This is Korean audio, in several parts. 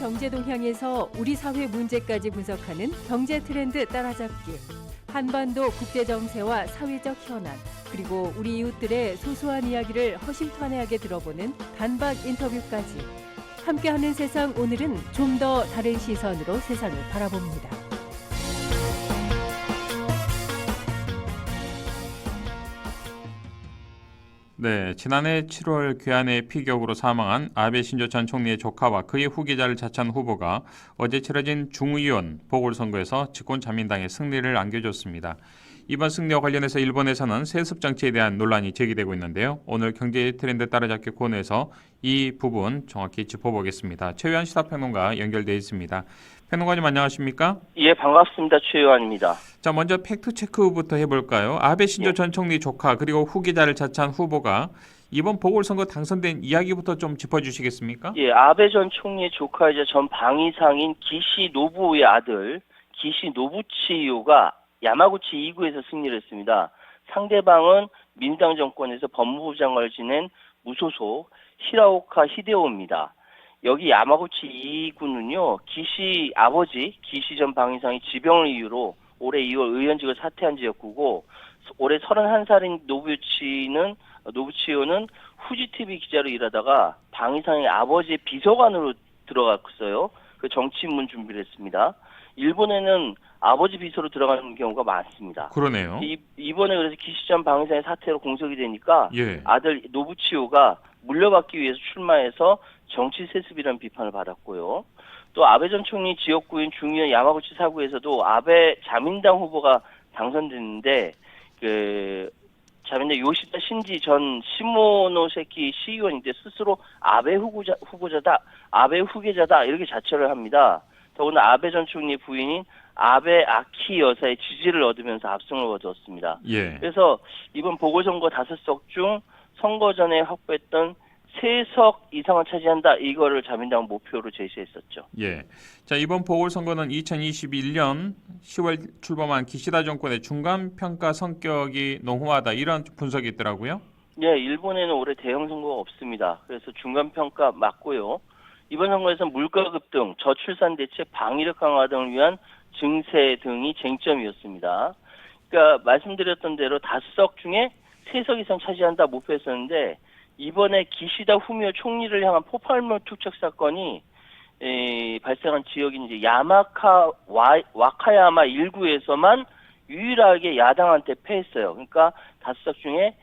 경제 동향에서 우리 사회 문제까지 분석하는 경제 트렌드 따라잡기. 한반도 국제 정세와 사회적 현안, 그리고 우리 이웃들의 소소한 이야기를 허심탄회하게 들어보는 단박 인터뷰까지. 함께하는 세상, 오늘은 좀 더 다른 시선으로 세상을 바라봅니다. 네, 지난해 7월 괴한의 피격으로 사망한 아베 신조 전 총리의 조카와 그의 후계자를 자처한 후보가 어제 치러진 중의원 보궐선거에서 집권자민당의 승리를 안겨줬습니다. 이번 승리와 관련해서 일본에서는 세습 정치에 대한 논란이 제기되고 있는데요. 오늘 경제 트렌드 따라잡기 코너에서 이 부분 정확히 짚어보겠습니다. 최유한 시사평론가 연결되어 있습니다. 평론가님 안녕하십니까? 예, 반갑습니다. 최유한입니다. 자, 먼저 팩트체크부터 해볼까요? 아베 신조 전 총리 조카 그리고 후계자를 자처한 후보가 이번 보궐선거 당선된 이야기부터 좀 짚어주시겠습니까? 예, 아베 전 총리의 조카이자 전 방위상인 기시 노부오의 아들 기시 노부치요가 야마구치 2구에서 승리를 했습니다. 상대방은 민주당 정권에서 법무부 장관을 지낸 무소속 히라오카 히데오입니다. 여기 야마구치 2구는요, 기시 아버지 기시 전 방위상이 지병을 이유로 올해 2월 의원직을 사퇴한 지역구고, 올해 31살인 노부치요는 후지TV 기자로 일하다가 방위상의 아버지의 비서관으로 들어갔어요. 그 정치 입문 준비를 했습니다. 일본에는 아버지 비서로 들어가는 경우가 많습니다. 그러네요. 이번에 그래서 기시 전 방위상의 사퇴로 공석이 되니까 예. 아들 노부치요가 물려받기 위해서 출마해서 정치 세습이라는 비판을 받았고요. 또 아베 전 총리 지역구인 중의원 야마구치 4구에서도 아베 자민당 후보가 당선됐는데 자민당 요시다 신지 전 시모노세키 시의원인데 스스로 아베 후보자다, 아베 후계자다 이렇게 자처를 합니다. 더구나 아베 전 총리의 부인인 아베 아키 여사의 지지를 얻으면서 압승을 거두었습니다. 예. 그래서 이번 보궐선거 5석 중 선거 전에 확보했던 3석 이상을 차지한다, 이거를 자민당 목표로 제시했었죠. 예. 자, 이번 보궐선거는 2021년 10월 출범한 기시다 정권의 중간 평가 성격이 농후하다, 이런 분석이 있더라고요. 네, 일본에는 올해 대형 선거가 없습니다. 그래서 중간 평가 맞고요. 이번 선거에서는 물가 급등, 저출산 대책, 방위력 강화 등을 위한 증세 등이 쟁점이었습니다. 그러니까 말씀드렸던 대로 5석 중에 3석 이상 차지한다 목표였었는데, 이번에 기시다 후미오 총리를 향한 폭발물 투척 사건이 발생한 지역인 이제 와카야마 1구에서만 유일하게 야당한테 패했어요. 그러니까 5석 중에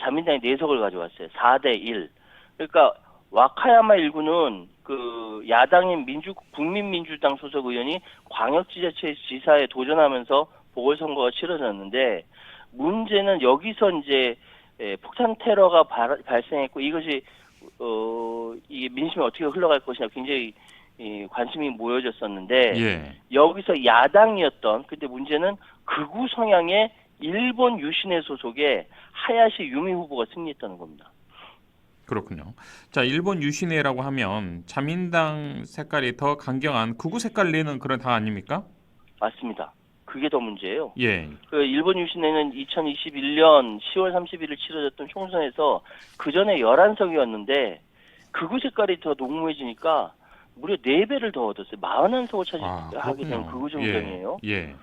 자민당이 4석을 가져왔어요. 4대1. 그러니까 와카야마 1구는 그 야당인 국민민주당 소속 의원이 광역지자체 지사에 도전하면서 보궐선거가 치러졌는데, 문제는 여기서 이제 폭탄 테러가 발생했고, 이것이 이게 민심이 어떻게 흘러갈 것이냐 굉장히 관심이 모여졌었는데, 예. 여기서 야당이었던, 근데 문제는 극우 성향의 일본 유신회 소속의 하야시 유미 후보가 승리했다는 겁니다. 그렇군요. 자, 일본 유신회라고 하면 자민당 색깔이 더 강경한 극우 색깔을 내는 그런 당 아닙니까? 맞습니다. 그게 더 문제예요. 예. 그 일본 유신회는 2021년 10월 31일 치러졌던 총선에서 그 전에 11석이었는데 극우 색깔이 더 농무해지니까 무려 4배를 더 얻었어요. 41석을 차지하게 된 극우 정당이에요. 예.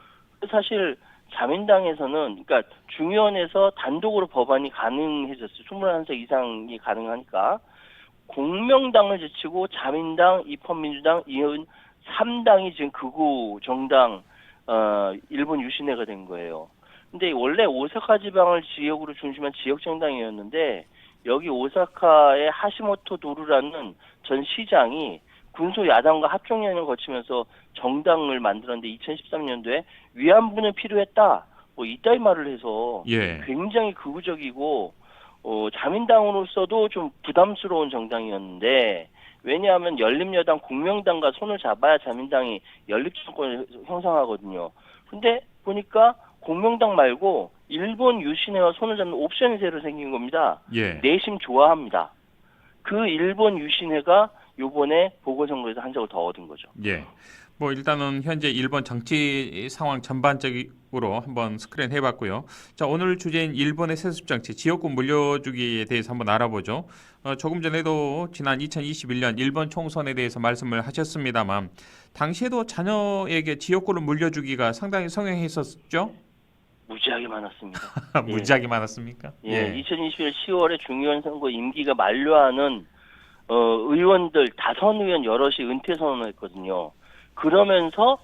사실 자민당에서는, 그러니까 중의원에서 단독으로 법안이 가능해졌어요. 21석 이상이 가능하니까. 공명당을 제치고 자민당, 입헌민주당, 이은 3당이 지금 극우 정당 일본 유신회가 된 거예요. 근데 원래 오사카 지방을 지역으로 중심한 지역 정당이었는데, 여기 오사카의 하시모토 도루라는 전 시장이 군소 야당과 합종연을 거치면서 정당을 만들었는데 2013년도에 위안부는 필요했다, 뭐 이따위 말을 해서 예. 굉장히 극우적이고 자민당으로서도 좀 부담스러운 정당이었는데, 왜냐하면 열린여당, 공명당과 손을 잡아야 자민당이 연립정권을 형성하거든요. 근데 보니까 공명당 말고 일본 유신회와 손을 잡는 옵션이 새로 생긴 겁니다. 예. 내심 좋아합니다. 그 일본 유신회가 요번에 보궐선거에서 한 적을 더 얻은 거죠. 예. 뭐 일단은 현재 일본 정치 상황 전반적으로 한번 스크린 해봤고요. 자, 오늘 주제인 일본의 세습 정치, 지역구 물려주기에 대해서 한번 알아보죠. 조금 전에도 지난 2021년 일본 총선에 대해서 말씀을 하셨습니다만 당시에도 자녀에게 지역구를 물려주기가 상당히 성행했었죠? 무지하게 많았습니다. 무지하게 많았습니까? 예, 2021년 10월에 중의원 선거 임기가 만료하는 의원들 5의원 여럿이 은퇴 선언을 했거든요. 그러면서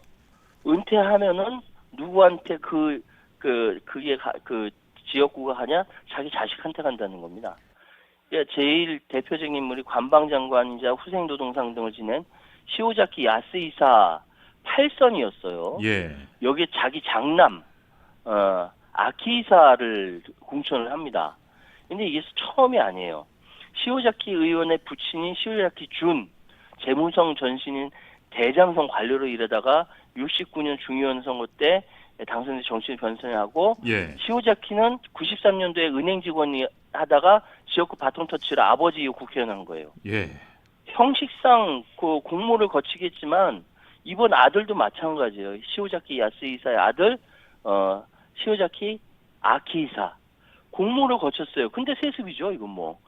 은퇴하면은 누구한테 그 지역구가 가냐? 자기 자식한테 간다는 겁니다. 그러니까 제일 대표적인 인물이 관방장관이자 후생노동상 등을 지낸 시오자키 야스이사 8선이었어요. 예. 여기에 자기 장남 아키이사를 공천을 합니다. 근데 이게 처음이 아니에요. 시오자키 의원의 부친인 시오자키 준, 재무성 전신인 대장성 관료로 일하다가 69년 중의원 선거 때 당선돼서 정치를 변선하고 예. 시오자키는 93년도에 은행 직원이 하다가 지역구 바통터치를 아버지 이후 국회의원 한 거예요. 예. 형식상 그 공모를 거치겠지만 이번 아들도 마찬가지예요. 시오자키 야스이사의 아들 시오자키 아키이사 공모를 거쳤어요. 근데 세습이죠, 이건 뭐.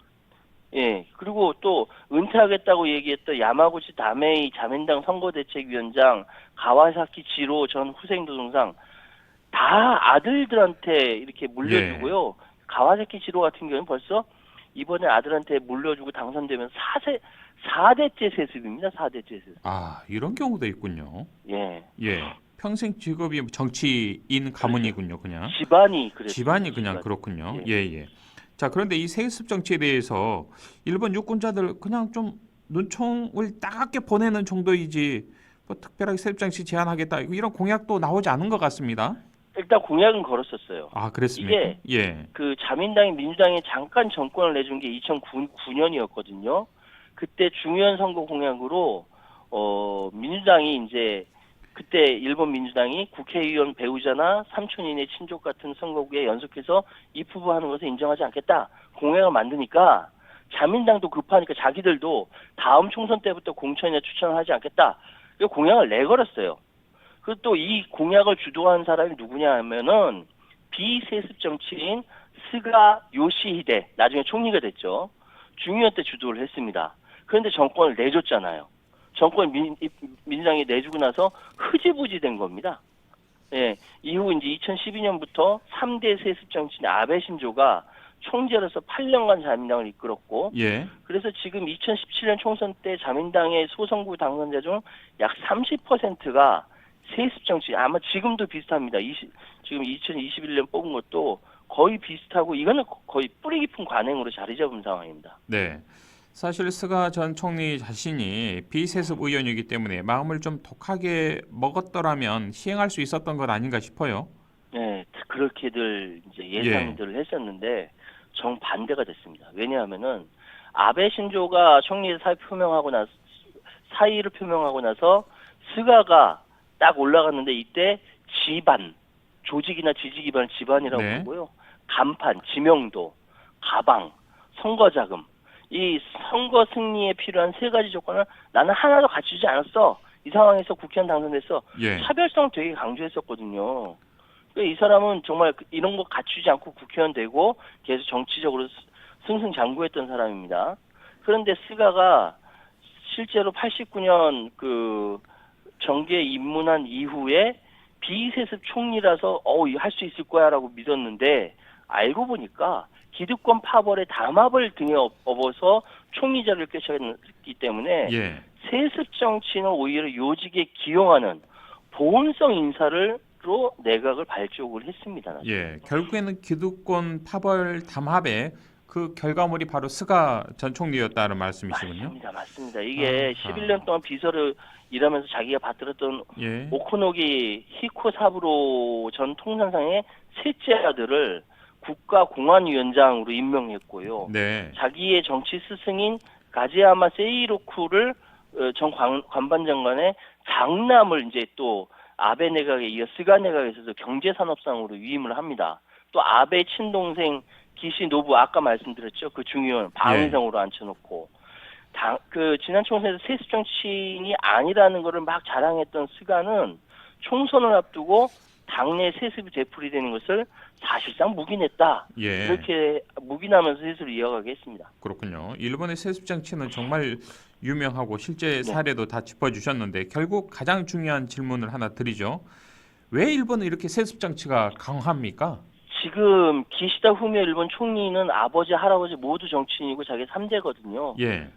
예, 그리고 또 은퇴하겠다고 얘기했던 야마구치 다메이 자민당 선거대책위원장 가와사키 지로 전 후생노동상 다 아들들한테 이렇게 물려주고요. 가와사키 지로 같은 경우는 벌써 이번에 아들한테 물려주고 당선되면 4대째 세습입니다. 4대째 세습. 아, 이런 경우도 있군요. 예. 예. 평생 직업이 정치인 가문이군요, 그냥. 집안이 그랬어요. 집안이 그냥 그렇군요. 예, 예. 자, 그런데 이 세습 정치에 대해서 일본 유권자들 그냥 좀 눈총을 따갑게 보내는 정도이지 뭐 특별하게 세습 정치 제한하겠다 이런 공약도 나오지 않은 것 같습니다. 일단 공약은 걸었었어요. 아, 그랬습니까? 이게 예. 그 자민당이 민주당에 잠깐 정권을 내준 게 2009년이었거든요. 그때 중요한 선거 공약으로 민주당이 이제 그때 일본 민주당이 국회의원 배우자나 삼촌이네 친족 같은 선거구에 연속해서 입후보하는 것을 인정하지 않겠다 공약을 만드니까 자민당도 급하니까 자기들도 다음 총선 때부터 공천이나 추천을 하지 않겠다 이 공약을 내걸었어요. 그리고 또 이 공약을 주도한 사람이 누구냐 하면은 비세습 정치인 스가 요시히데 나중에 총리가 됐죠. 중의원 때 주도를 했습니다. 그런데 정권을 내줬잖아요. 정권 민주당이 내주고 나서 흐지부지 된 겁니다. 예, 이후 이제 2012년부터 3대 세습 정치인 아베 신조가 총재로서 8년간 자민당을 이끌었고, 예. 그래서 지금 2017년 총선 때 자민당의 소선구 당선자 중 약 30%가 세습 정치, 아마 지금도 비슷합니다. 지금 2021년 뽑은 것도 거의 비슷하고, 이거는 거의 뿌리 깊은 관행으로 자리 잡은 상황입니다. 네. 사실 스가 전 총리 자신이 비세습 의원이기 때문에 마음을 좀 독하게 먹었더라면 시행할 수 있었던 것 아닌가 싶어요. 네, 그렇게들 이제 예상들을 했었는데 정반대가 됐습니다. 왜냐하면은 아베 신조가 총리 사의를 표명하고 나서 스가가 딱 올라갔는데 이때 지반, 조직이나 지지 기반을 지반이라고 부르고요. 간판, 지명도, 가방, 선거자금 이 선거 승리에 필요한 3가지 조건을 나는 하나도 갖추지 않았어. 이 상황에서 국회의원 당선돼서 차별성 되게 강조했었거든요. 이 사람은 정말 이런 거 갖추지 않고 국회의원 되고 계속 정치적으로 승승장구했던 사람입니다. 그런데 스가가 실제로 89년 그 정계에 입문한 이후에 비세습 총리라서 할 수 있을 거야라고 믿었는데 알고 보니까 기득권 파벌의 담합을 등에 업어서 총리 자리를 꿰차기 때문에 세습 정치는 오히려 요직에 기용하는 보온성 인사로 내각을 발족을 했습니다. 나중에. 예, 결국에는 기득권 파벌 담합의 그 결과물이 바로 스가 전 총리였다는 말씀이시군요. 맞습니다. 이게 11년 동안 비서를 일하면서 자기가 받들었던 오코노기 히코사부로 전 통상상의 셋째 아들을 국가공안위원장으로 임명했고요. 자기의 정치 스승인 가지야마 세이로쿠를 전 관반장관의 장남을 이제 또 아베 내각에 이어 스가 내각에서도 경제산업상으로 위임을 합니다. 또 아베 친동생 기시 노부 아까 말씀드렸죠. 그 중의원 방위성으로 앉혀놓고 지난 총선에서 세습 정치인이 아니라는 것을 막 자랑했던 스가는 총선을 앞두고 당내 세습이 되풀이되는 것을 사실상 묵인했다. 예. 이렇게 묵인하면서 해설을 이어가게 했습니다. 그렇군요. 일본의 세습 정치는 정말 유명하고 실제 사례도 다 짚어주셨는데 결국 가장 중요한 질문을 하나 드리죠. 왜 일본은 이렇게 세습 정치가 강합니까? 지금 기시다 후미오 일본 총리는 아버지, 할아버지 모두 정치인이고 자기 3대거든요. 예.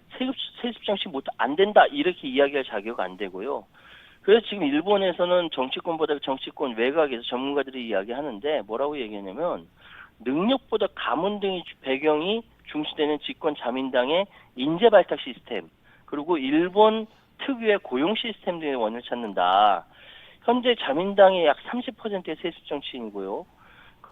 세습 정치 안 된다 이렇게 이야기할 자격 안 되고요. 그래서 지금 일본에서는 정치권보다 정치권 외곽에서 전문가들이 이야기하는데 뭐라고 얘기하냐면 능력보다 가문 등의 배경이 중시되는 집권 자민당의 인재 발탁 시스템 그리고 일본 특유의 고용 시스템 등의 원인을 찾는다. 현재 자민당의 약 30%의 세습 정치인이고요.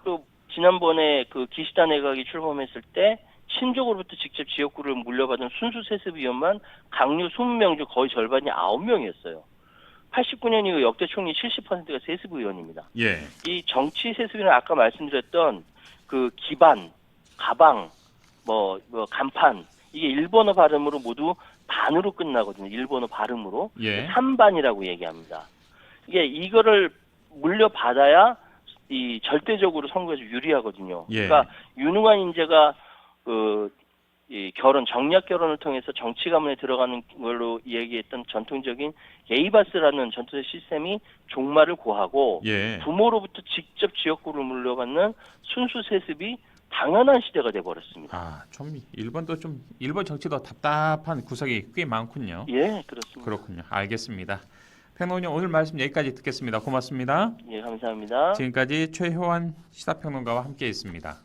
또 지난번에 그 기시다 내각이 출범했을 때 친족으로부터 직접 지역구를 물려받은 순수 세습위원만 강요 20명 중 거의 절반이 9명이었어요. 89년 이후 역대 총리 70%가 세습위원입니다. 예. 이 정치 세습위는 아까 말씀드렸던 그 기반, 가방, 간판 이게 일본어 발음으로 모두 반으로 끝나거든요. 일본어 발음으로. 예. 3반이라고 얘기합니다. 이거를 물려받아야 이 절대적으로 선거에서 유리하거든요. 예. 그러니까 유능한 인재가 이 정략 결혼을 통해서 정치 가문에 들어가는 걸로 얘기했던 전통적인 게이바스라는 전통적 시스템이 종말을 고하고 예. 부모로부터 직접 지역구를 물려받는 순수 세습이 당연한 시대가 돼버렸습니다. 아, 좀 일본도 좀 일본 정치도 답답한 구석이 꽤 많군요. 예, 그렇습니다. 그렇군요. 알겠습니다. 평론가님 오늘 말씀 여기까지 듣겠습니다. 고맙습니다. 예, 감사합니다. 지금까지 최효환 시사평론가와 함께했습니다.